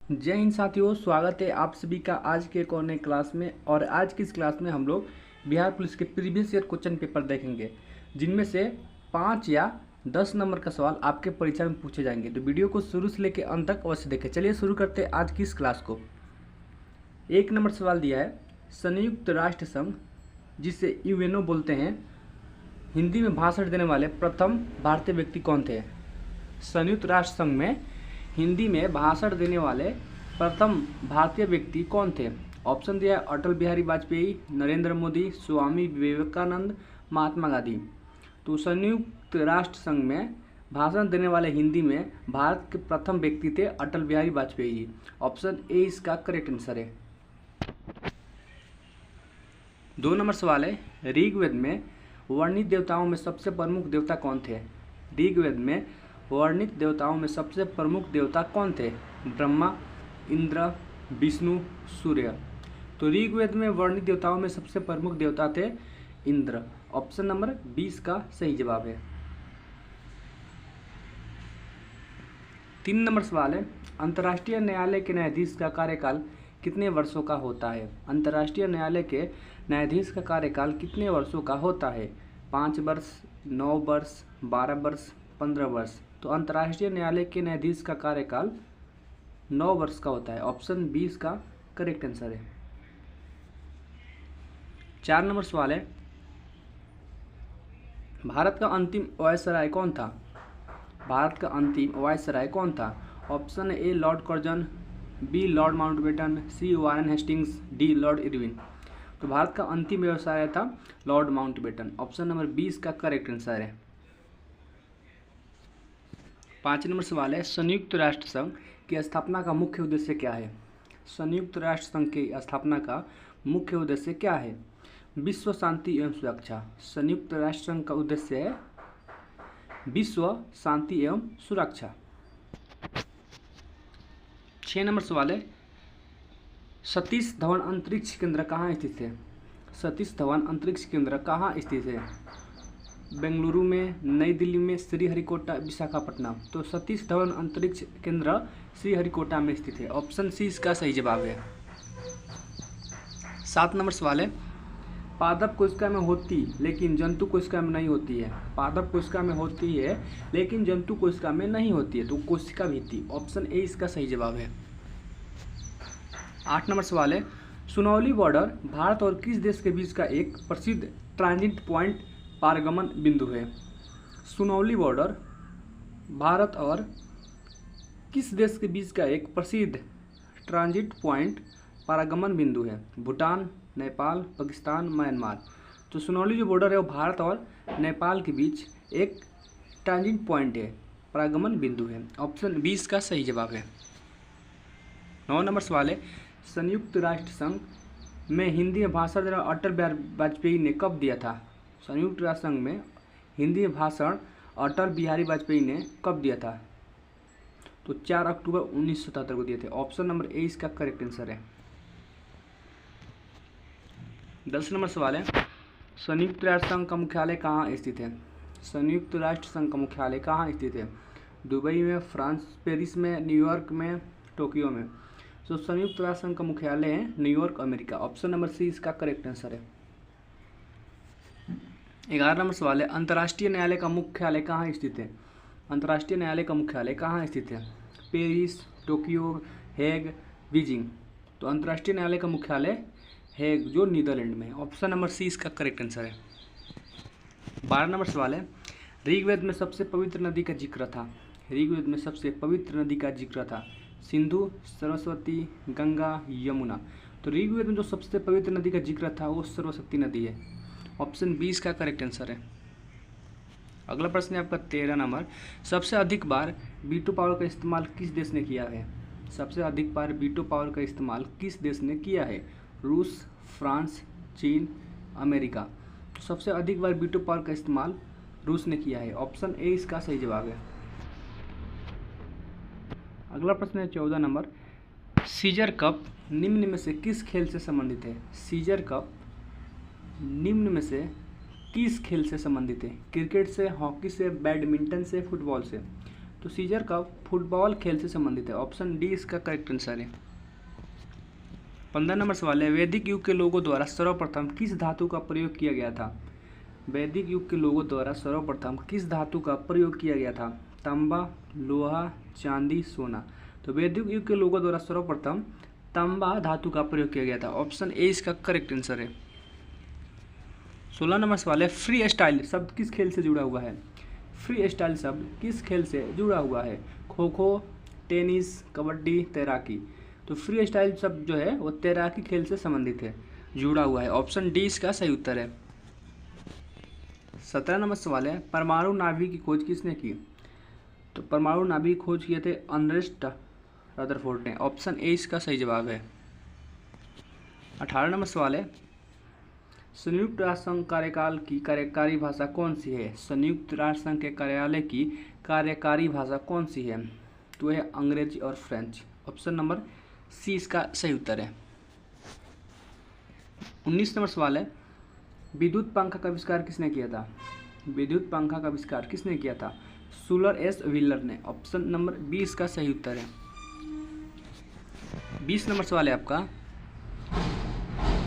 जय हिंद साथियों, स्वागत है आप सभी का आज के एक और नए क्लास में। और आज की इस क्लास में हम लोग बिहार पुलिस के प्रीवियस ईयर क्वेश्चन पेपर देखेंगे, जिनमें से 5 या 10 नंबर का सवाल आपके परीक्षा में पूछे जाएंगे। तो वीडियो को शुरू से लेकर अंत तक अवश्य देखें। चलिए शुरू करते हैं आज की इस क्लास को। 1 नंबर सवाल दिया है, संयुक्त राष्ट्र संघ जिसे यूएनओ बोलते हैं, हिंदी में भाषण देने वाले प्रथम भारतीय व्यक्ति कौन थे? संयुक्त राष्ट्र संघ में हिंदी में भाषण देने वाले प्रथम भारतीय व्यक्ति कौन थे? ऑप्शन दिया है अटल बिहारी वाजपेयी, नरेंद्र मोदी, स्वामी विवेकानंद, महात्मा गांधी। तो संयुक्त राष्ट्र संघ में भाषण देने वाले हिंदी में भारत के प्रथम व्यक्ति थे अटल बिहारी वाजपेयी जी। ऑप्शन ए इसका करेक्ट आंसर है। 2 नंबर सवाल है, ऋग्वेद में वर्णित देवताओं में सबसे प्रमुख देवता कौन थे? ऋग्वेद में वर्णित देवताओं में सबसे प्रमुख देवता कौन थे? ब्रह्मा, इंद्र, विष्णु, सूर्य। तो ऋग्वेद में वर्णित देवताओं में सबसे प्रमुख देवता थे इंद्र। ऑप्शन नंबर 20 का सही जवाब है। 3 नंबर सवाल है, अंतर्राष्ट्रीय न्यायालय के न्यायाधीश का कार्यकाल कितने वर्षों का होता है? अंतर्राष्ट्रीय न्यायालय के न्यायाधीश का कार्यकाल कितने वर्षों का होता है? 5 वर्ष, 9 वर्ष, 12 वर्ष, 15 वर्ष। तो अंतर्राष्ट्रीय न्यायालय के न्यायाधीश का कार्यकाल 9 वर्ष का होता है। ऑप्शन 20 का करेक्ट आंसर है। 4 नंबर सवाल है, भारत का अंतिम वायसराय कौन था? भारत का अंतिम वायसराय कौन था? Option A lord Curzon, B lord Mountbatten, C Warren Hastings, D lord Irwin. तो भारत का अंतिम वायसराय था लॉर्ड माउंटबेटन। ऑप्शन नंबर 20 का करेक्ट आंसर है। 5 नंबर सवाल है, संयुक्त राष्ट्र संघ की स्थापना का मुख्य उद्देश्य क्या है? संयुक्त राष्ट्र संघ की स्थापना का मुख्य उद्देश्य क्या है? विश्व शांति एवं सुरक्षा। संयुक्त राष्ट्र संघ का उद्देश्य है विश्व शांति एवं सुरक्षा। 6 नंबर सवाल है, सतीश धवन अंतरिक्ष केंद्र कहाँ स्थित है? सतीश धवन अंतरिक्ष केंद्र कहाँ स्थित है? बेंगलुरु में, नई दिल्ली में, श्रीहरिकोटा, विशाखापट्टनम। तो सतीश धवन अंतरिक्ष केंद्र श्रीहरिकोटा में स्थित है। ऑप्शन सी इसका सही जवाब है। 7 नंबर सवाल है, पादप कोशिका में होती लेकिन जंतु कोशिका में नहीं होती है। पादप कोशिका में होती है लेकिन जंतु कोशिका में नहीं होती है। तो कोशिका भित्ति। ऑप्शन ए इसका सही जवाब है। 8 नंबर सवाल है, सुनौली बॉर्डर भारत और किस देश के बीच का एक प्रसिद्ध ट्रांजिट पॉइंट पारगमन बिंदु है? सुनौली बॉर्डर भारत और किस देश के बीच का एक प्रसिद्ध ट्रांजिट पॉइंट पारगमन बिंदु है? भूटान, नेपाल, पाकिस्तान, म्यांमार। तो सुनौली जो बॉर्डर है वो भारत और नेपाल के बीच एक ट्रांजिट पॉइंट है, पारगमन बिंदु है। ऑप्शन 20 का सही जवाब है। 9 नंबर सवाल है, संयुक्त राष्ट्र संघ में हिंदी में भाषण देना अटल बिहारी वाजपेयी ने कब दिया था? संयुक्त राष्ट्र संघ में हिंदी में भाषण अटल बिहारी वाजपेयी ने कब दिया था? तो 4 अक्टूबर 1977 को दिए थे। ऑप्शन नंबर ए इसका करेक्ट आंसर है। 10 नंबर सवाल है, संयुक्त राष्ट्र संघ का मुख्यालय कहाँ स्थित है? संयुक्त राष्ट्र संघ का मुख्यालय कहाँ स्थित है? दुबई में, फ्रांस, पेरिस में, न्यूयॉर्क में, टोक्यो में। तो संयुक्त राष्ट्र संघ का मुख्यालय है New York, America. Option number C इसका करेक्ट आंसर है। 11 नंबर सवाल है, अंतर्राष्ट्रीय न्यायालय का मुख्यालय कहाँ स्थित है? अंतर्राष्ट्रीय न्यायालय का मुख्यालय कहाँ स्थित है? Paris, Tokyo, Hague, Beijing. तो अंतर्राष्ट्रीय न्यायालय का मुख्यालय हेग जो नीदरलैंड में है। ऑप्शन नंबर सी इसका करेक्ट आंसर है। 12 नंबर सवाल है, ऋग्वेद में सबसे पवित्र नदी का जिक्र था। ऋग्वेद में सबसे पवित्र नदी का जिक्र था सिंधु, सरस्वती, गंगा, यमुना। तो ऋग्वेद में जो सबसे पवित्र नदी का जिक्र था वो सरस्वती नदी है। ऑप्शन 20 का करेक्ट आंसर है। अगला प्रश्न है आपका 13 नंबर, सबसे अधिक बार वीटो पावर का इस्तेमाल किस देश ने किया है? सबसे अधिक बार वीटो पावर का इस्तेमाल किस देश ने किया है? रूस, फ्रांस, चीन, अमेरिका। तो सबसे अधिक बार वीटो पावर का इस्तेमाल रूस ने किया है। ऑप्शन ए इसका सही जवाब है। अगला प्रश्न है 14 नंबर, सीजर कप निम्न में से किस खेल से संबंधित है? सीजर कप निम्न में से किस खेल से संबंधित है? क्रिकेट से, हॉकी से, बैडमिंटन से, फुटबॉल से। तो सीजर कप फुटबॉल खेल से संबंधित है। ऑप्शन डी इसका करेक्ट आंसर है। 15 नंबर सवाल है, वैदिक युग के लोगों द्वारा सर्वप्रथम किस धातु का प्रयोग किया गया था? वैदिक युग के लोगों द्वारा सर्वप्रथम किस धातु का प्रयोग किया गया था? तांबा, लोहा, चांदी, सोना। तो वैदिक युग के लोगों द्वारा सर्वप्रथम तांबा धातु का प्रयोग किया गया था। ऑप्शन ए इसका करेक्ट आंसर है। 16 नंबर सवाल है, फ्री स्टाइल शब्द किस खेल से जुड़ा हुआ है? फ्री स्टाइल शब्द किस खेल से जुड़ा हुआ है? खो खो, टेनिस, कबड्डी, तैराकी। तो फ्री स्टाइल शब्द जो है वो तैराकी खेल से संबंधित है, जुड़ा हुआ है। ऑप्शन डी इसका सही उत्तर है। 17 नंबर सवाल है, परमाणु नाभिक की खोज किसने की? तो परमाणु नाभिक की खोज किए थे अर्नेस्ट रदरफोर्ड ने। ऑप्शन ए इसका सही जवाब है। 18 नंबर सवाल है, संयुक्त राष्ट्र संघ कार्यकाल की कार्यकारी भाषा कौन सी है? संयुक्त राष्ट्र संघ के कार्यालय की कार्यकारी भाषा कौन सी है? तो है अंग्रेजी और फ्रेंच। ऑप्शन नंबर सी इसका सही उत्तर है। 19 नंबर सवाल है, विद्युत पंखा का आविष्कार किसने किया था? विद्युत पंखा का आविष्कार किसने किया था? शूलर एस व्हीलर ने। ऑप्शन नंबर बी इसका सही उत्तर है। 20 नंबर सवाल है आपका,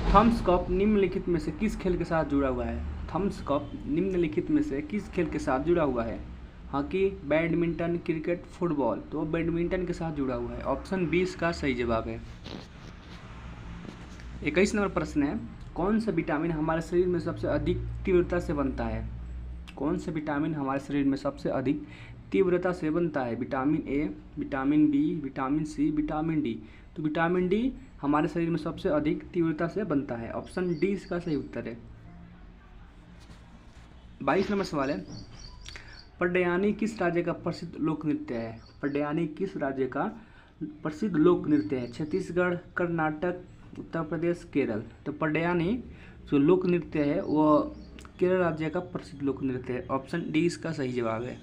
थम्स कप निम्नलिखित में से किस खेल के साथ जुड़ा हुआ है? थम्स कप निम्नलिखित में से किस खेल के साथ जुड़ा हुआ है? Hockey, badminton, cricket, football. तो बैडमिंटन के साथ जुड़ा हुआ है। ऑप्शन बी इसका सही जवाब है। 21 नंबर प्रश्न है, कौन सा विटामिन हमारे शरीर में सबसे अधिक तीव्रता से बनता है? कौन सा विटामिन हमारे शरीर में सबसे अधिक तीव्रता से बनता है? Vitamin A, vitamin B, vitamin C, vitamin D. तो विटामिन डी हमारे शरीर में सबसे अधिक तीव्रता से बनता है। ऑप्शन डी इसका सही उत्तर है। 22 नंबर सवाल है, पड्डयानी किस राज्य का प्रसिद्ध लोक नृत्य है? पड्डयानी किस राज्य का प्रसिद्ध लोक नृत्य है? छत्तीसगढ़, कर्नाटक, उत्तर प्रदेश, केरल। तो पड्डयानी जो लोक नृत्य है वो केरल राज्य का प्रसिद्ध लोक नृत्य है। ऑप्शन डी इसका सही जवाब है।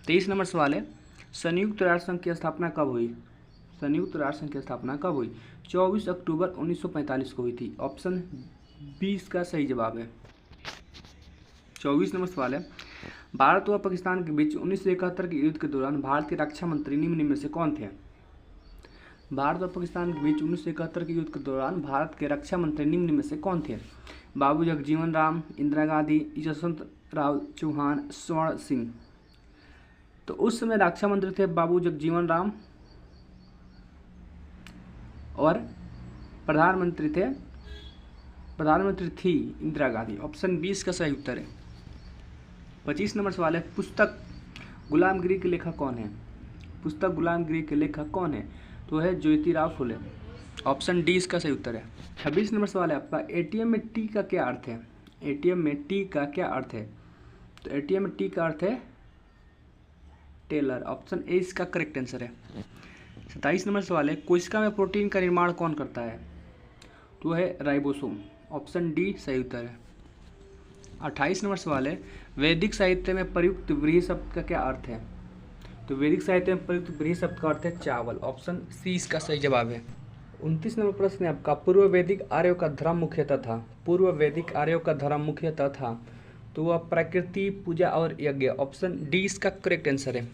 23 नंबर सवाल है, संयुक्त राष्ट्र संघ की स्थापना कब हुई? संयुक्त राष्ट्र संघ की स्थापना कब हुई? 24 अक्टूबर 1945 को हुई थी। ऑप्शन बी इसका सही जवाब है। 24 नंबर सवाल है, भारत व पाकिस्तान के बीच 1971 के युद्ध के दौरान भारत के रक्षा मंत्री निम्न में से कौन थे? भारत और पाकिस्तान के बीच 1971 के युद्ध के दौरान भारत के रक्षा मंत्री निम्न में से कौन थे? बाबू जगजीवन राम, इंदिरा गांधी, यशवंत राव चौहान, स्वर्ण सिंह। तो उस समय रक्षा मंत्री थे बाबू जगजीवन राम और प्रधानमंत्री थी इंदिरा गांधी। ऑप्शन 20 का सही उत्तर है। 25 नंबर सवाल है, पुस्तक गुलामगिरी के लेखक कौन है? पुस्तक गुलामगिरी के लेखक कौन है? तो है ज्योतिराव फुले। ऑप्शन डी इसका सही उत्तर है। 26 नंबर सवाल है आपका, एटीएम में टी का क्या अर्थ है? एटीएम में टी का क्या अर्थ है? तो एटीएम में टी का अर्थ है टेलर। ऑप्शन ए इसका करेक्ट आंसर है। 27 नंबर सवाल है, कोशिका में प्रोटीन का निर्माण कौन करता है? तो है राइबोसोम। ऑप्शन डी सही उत्तर है। 28 नंबर सवाल है, वैदिक साहित्य में प्रयुक्त व्रीहि शब्द का क्या अर्थ है? तो वैदिक साहित्य में प्रयुक्त व्रीहि शब्द का अर्थ है चावल। ऑप्शन सी इसका सही जवाब है। 29 नंबर प्रश्न है आपका, पूर्व वैदिक आर्यों का धर्म मुख्यतः था। पूर्व वैदिक आर्यों का धर्म मुख्यतः था तो वह प्रकृति, पूजा और यज्ञ। ऑप्शन डी इसका करेक्ट आंसर है।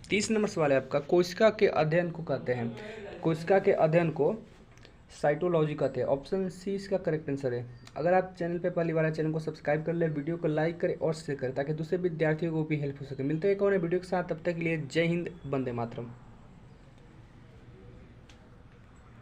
30 नंबर सवाल है आपका, कोशिका के अध्ययन को कहते हैं? कोशिका के अध्ययन को साइटोलॉजी कहते हैं। ऑप्शन सी इसका करेक्ट आंसर है। अगर आप चैनल पे पहली बार है, चैनल को सब्सक्राइब कर ले, वीडियो को लाइक करें और शेयर करें ताकि दूसरे विद्यार्थियों को भी हेल्प हो सके। मिलते हैं एक और वीडियो के साथ, तब तक के लिए जय हिंद, वंदे मातरम।